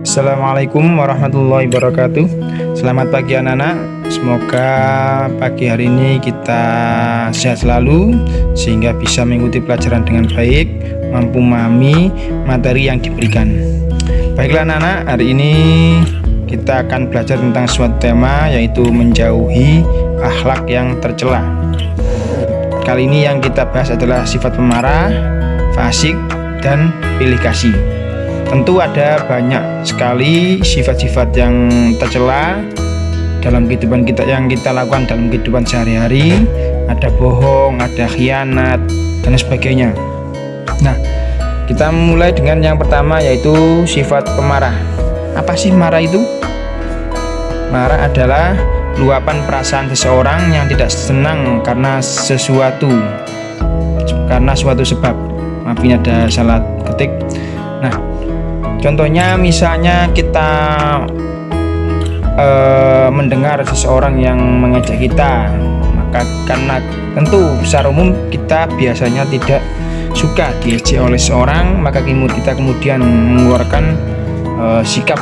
Assalamualaikum warahmatullahi wabarakatuh. Selamat pagi anak-anak. Semoga pagi hari ini kita sehat selalu sehingga bisa mengikuti pelajaran dengan baik, mampu memahami materi yang diberikan. Baiklah anak-anak, hari ini kita akan belajar tentang suatu tema, yaitu menjauhi akhlak yang tercela. Kali ini yang kita bahas adalah sifat pemarah, fasik, dan pilih kasih. Tentu ada banyak sekali sifat-sifat yang tercela dalam kehidupan kita, yang kita lakukan dalam kehidupan sehari-hari. Ada bohong, ada khianat, dan sebagainya. Nah, kita mulai dengan yang pertama, yaitu sifat pemarah. Apa sih marah itu? Marah adalah luapan perasaan seseorang yang tidak senang karena suatu sebab. Maaf, ini ada salah ketik. Nah, contohnya misalnya kita mendengar seseorang yang mengejek kita, maka karena tentu secara umum kita biasanya tidak suka diejek oleh seorang, maka kita kemudian mengeluarkan sikap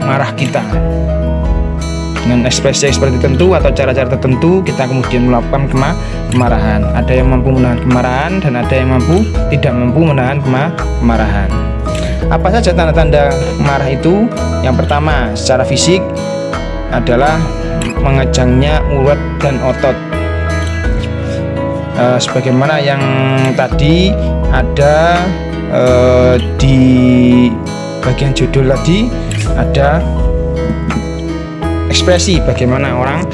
marah kita dengan ekspresi tertentu atau cara-cara tertentu. Kita kemudian melakukan kemarahan. Ada yang mampu menahan kemarahan dan ada yang tidak mampu menahan kemarahan. Apa saja tanda-tanda marah itu? Yang pertama, secara fisik adalah mengejangnya urat dan otot. Sebagaimana yang tadi ada di bagian judul tadi, ada ekspresi bagaimana orang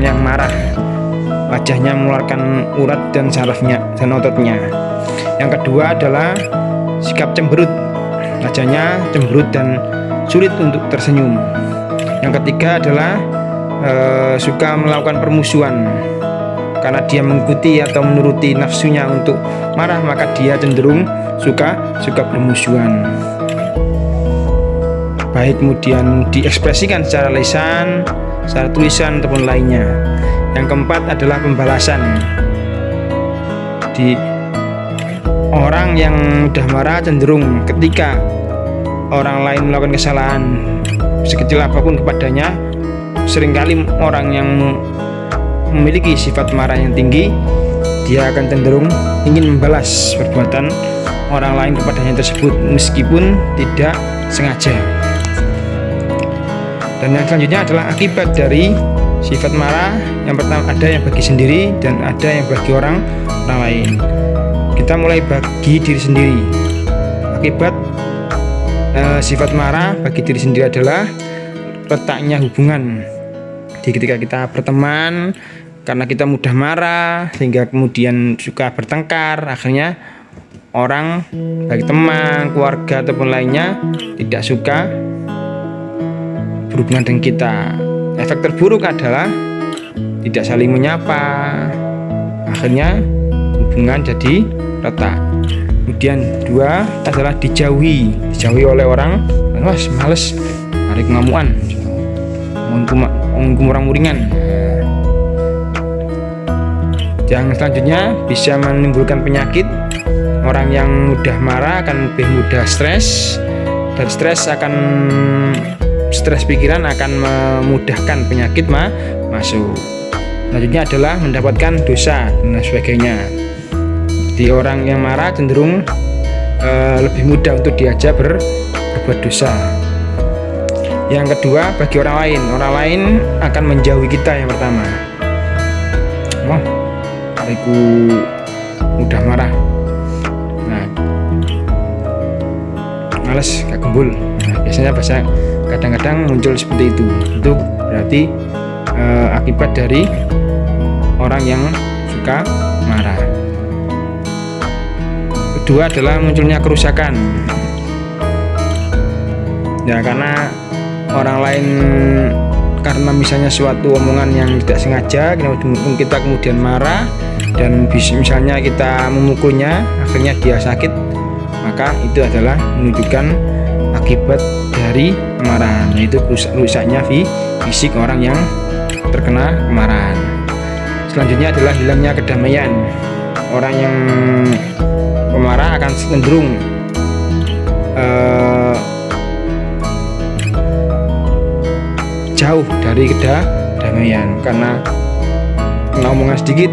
yang marah, wajahnya mengeluarkan urat dan sarafnya dan ototnya. Yang kedua adalah sikap cemberut, wajahnya cemberut dan sulit untuk tersenyum. Yang ketiga adalah suka melakukan permusuhan. Karena dia mengikuti atau menuruti nafsunya untuk marah, maka dia cenderung suka permusuhan. Baik kemudian diekspresikan secara lisan, secara tulisan ataupun lainnya. Yang keempat adalah pembalasan. Di orang yang mudah marah cenderung ketika orang lain melakukan kesalahan sekecil apapun kepadanya, seringkali orang yang memiliki sifat marah yang tinggi, dia akan cenderung ingin membalas perbuatan orang lain kepadanya tersebut meskipun tidak sengaja. Dan yang selanjutnya adalah akibat dari sifat marah. Yang pertama, ada yang bagi sendiri dan ada yang bagi orang lain. Kita mulai bagi diri sendiri. Akibat sifat marah bagi diri sendiri adalah letaknya hubungan. Jadi ketika kita berteman, karena kita mudah marah sehingga kemudian suka bertengkar, akhirnya orang, baik teman, keluarga ataupun lainnya, tidak suka berhubungan dengan kita. Efek terburuk adalah tidak saling menyapa, akhirnya hubungan jadi retak. Kemudian dua adalah dijauhi oleh orang. Wah, males, tarik ngamuan, orang muringan. Yang selanjutnya bisa menimbulkan penyakit. Orang yang mudah marah akan lebih mudah stres, dan stres pikiran akan memudahkan penyakit masuk. Selanjutnya adalah mendapatkan dosa dan sebagainya. Jadi orang yang marah cenderung lebih mudah untuk diajak berbuat dosa. Yang kedua, bagi orang lain akan menjauhi kita. Yang pertama, aku mudah marah, males, gak gembul. Biasanya kadang-kadang muncul seperti itu. Itu berarti akibat dari orang yang suka marah. Kedua adalah munculnya kerusakan. Ya, karena orang lain, karena misalnya suatu omongan yang tidak sengaja, kita kemudian marah dan misalnya kita memukulnya, akhirnya dia sakit, maka itu adalah menunjukkan akibat dari kemarahan, yaitu rusaknya fisik orang yang terkena kemarahan. Selanjutnya adalah hilangnya kedamaian. Orang yang pemarah akan cenderung jauh dari kedamaian, karena omongan sedikit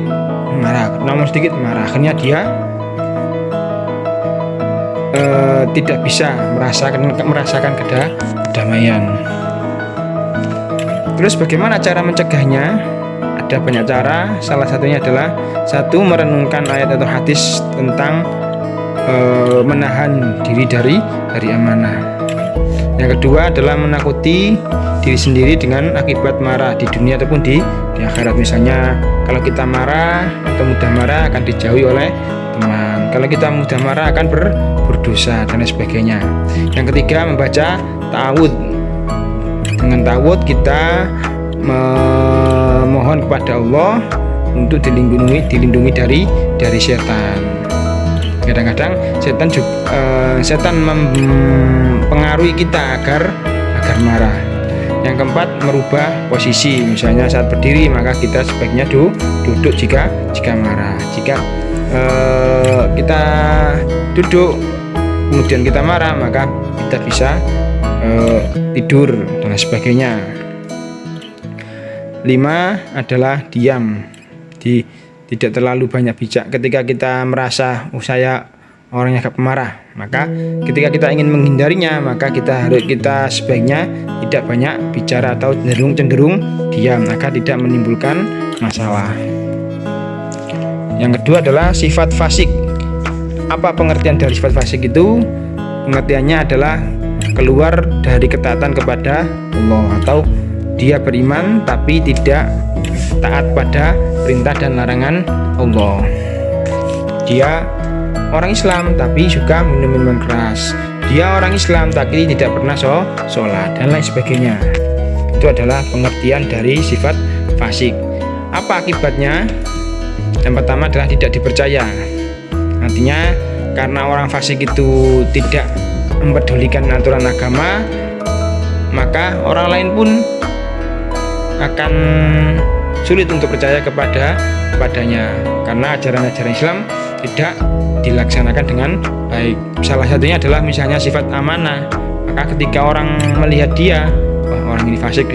marah, akhirnya dia tidak bisa merasakan kedamaian. Terus bagaimana cara mencegahnya? Ada banyak cara. Salah satunya adalah satu, merenungkan ayat atau hadis tentang menahan diri dari amanah. Yang kedua adalah menakuti diri sendiri dengan akibat marah di dunia ataupun di akhirat. Misalnya kalau kita marah atau mudah marah akan dijauhi oleh teman. Kalau kita mudah marah akan berdosa dan lain sebagainya. Yang ketiga, membaca ta'awud. Dengan ta'awud kita memohon kepada Allah untuk dilindungi dari setan. Kadang-kadang setan mempengaruhi kita agar marah. Yang keempat, merubah posisi. Misalnya saat berdiri maka kita sebaiknya duduk jika marah. Jika kita duduk kemudian kita marah, maka kita bisa tidur dan sebagainya. 5 adalah diam, tidak terlalu banyak bicara. Ketika kita merasa saya orangnya agak pemarah, maka ketika kita ingin menghindarinya, maka kita sebaiknya tidak banyak bicara atau cenderung diam agar tidak menimbulkan masalah. Yang kedua adalah sifat fasik. Apa pengertian dari sifat fasik itu? Pengertiannya adalah keluar dari ketaatan kepada Allah, atau dia beriman tapi tidak taat pada perintah dan larangan Allah. Dia orang Islam tapi suka minum minuman keras. Dia orang Islam tapi tidak pernah sholat dan lain sebagainya. Itu adalah pengertian dari sifat fasik. Apa akibatnya? Yang pertama adalah tidak dipercaya. Artinya karena orang fasik itu tidak mempedulikan aturan agama, maka orang lain pun akan sulit untuk percaya kepadanya, karena ajaran-ajaran Islam tidak dilaksanakan dengan baik. Salah satunya adalah misalnya sifat amanah. Maka ketika orang melihat dia, wah orang ini fasik,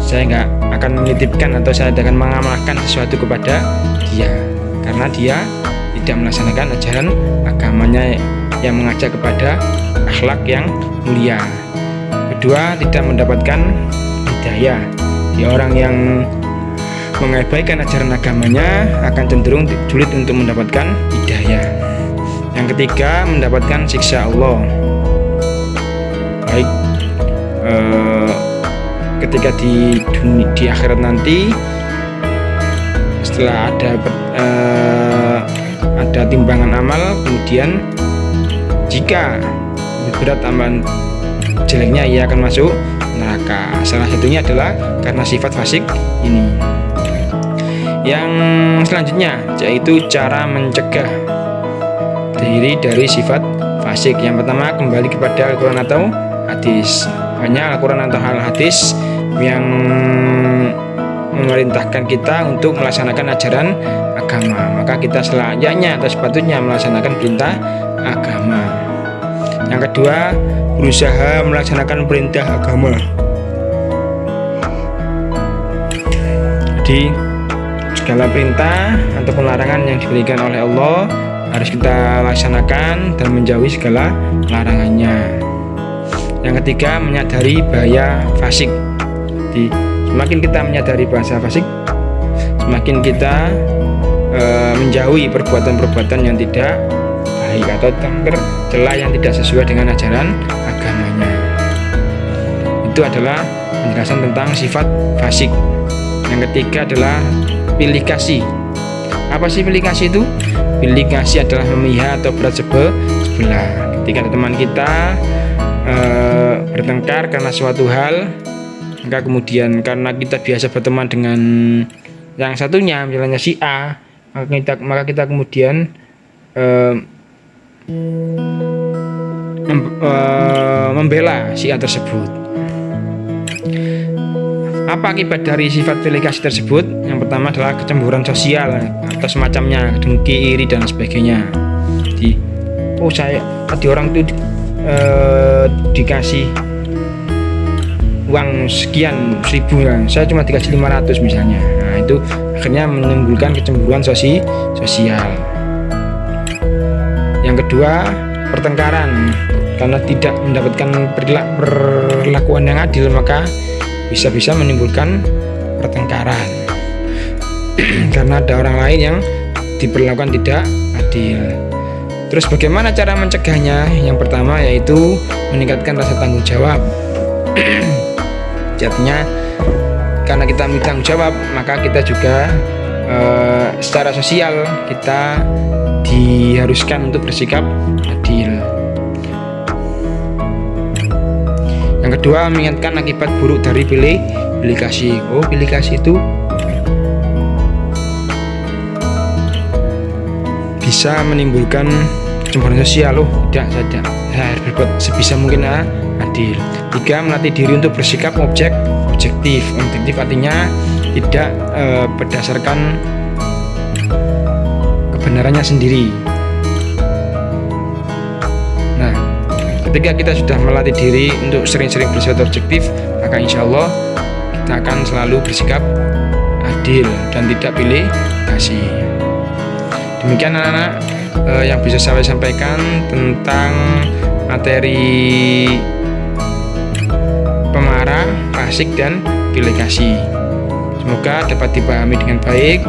saya nggak akan menitipkan atau saya akan mengamalkan sesuatu kepada dia, karena dia tidak melaksanakan ajaran agamanya yang mengajak kepada akhlak yang mulia. Kedua, tidak mendapatkan hidayah. Dia orang yang mengabaikan ajaran agamanya akan cenderung sulit untuk mendapatkan hidayah. Yang ketiga, mendapatkan siksa Allah. Baik ketika di akhirat nanti, setelah ada timbangan amal, kemudian jika berat amalan jeleknya, ia akan masuk neraka. Salah satunya adalah karena sifat fasik ini. Yang selanjutnya yaitu cara mencegah diri dari sifat fasik. Yang pertama, kembali kepada Al-Quran atau hadis. Banyak Al-Quran atau hadis yang memerintahkan kita untuk melaksanakan ajaran agama, maka kita selayaknya atau sepatutnya melaksanakan perintah agama. Yang kedua, berusaha melaksanakan perintah agama. Jadi segala perintah ataupun larangan yang diberikan oleh Allah harus kita laksanakan dan menjauhi segala larangannya. Yang ketiga, menyadari bahaya fasik. Jadi semakin kita menyadari bahasa fasik, semakin kita menjauhi perbuatan-perbuatan yang tidak baik atau tercela yang tidak sesuai dengan ajaran agamanya. Itu adalah penjelasan tentang sifat fasik. Yang ketiga adalah pilih kasih. Apa sih pilih kasih itu? Pilih kasih adalah memihak atau berat sebelah. Ketika ada teman kita bertengkar karena suatu hal, maka kemudian karena kita biasa berteman dengan yang satunya, misalnya si A, maka kita kemudian membela si A tersebut. Apa akibat dari sifat pilih kasih tersebut? Yang pertama adalah kecemburuan sosial atau semacamnya, dengki, iri dan sebagainya. Jadi, tadi orang itu dikasih uang sekian 1000 ya, saya cuma dikasih 500 misalnya. Nah, itu akhirnya menimbulkan kecemburuan sosial. Yang kedua, pertengkaran. Karena tidak mendapatkan perlakuan yang adil, maka bisa menimbulkan pertengkaran. Karena ada orang lain yang diperlakukan tidak adil. Terus bagaimana cara mencegahnya? Yang pertama yaitu meningkatkan rasa tanggung jawab. Artinya karena kita memiliki tanggung jawab, maka kita juga secara sosial kita diharuskan untuk bersikap adil. Yang kedua, mengingatkan akibat buruk dari pilih kasih. Pilih kasih itu bisa menimbulkan kecemburuan sosial. Tidak, saya harus berbuat sebisa mungkin adil. 3, melatih diri untuk bersikap objektif. Objektif artinya tidak berdasarkan kebenarannya sendiri. Nah, ketika kita sudah melatih diri untuk sering-sering bersifat objektif, maka insya Allah kita akan selalu bersikap adil dan tidak pilih kasih. Demikian anak-anak yang bisa saya sampaikan tentang materi pemarah, fasik, dan pilih kasih. Semoga dapat dipahami dengan baik.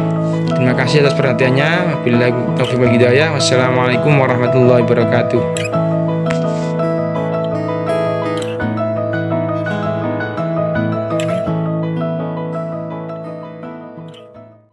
Terima kasih atas perhatiannya. Wabillahi taufiq wal hidayah. Wassalamualaikum warahmatullahi wabarakatuh.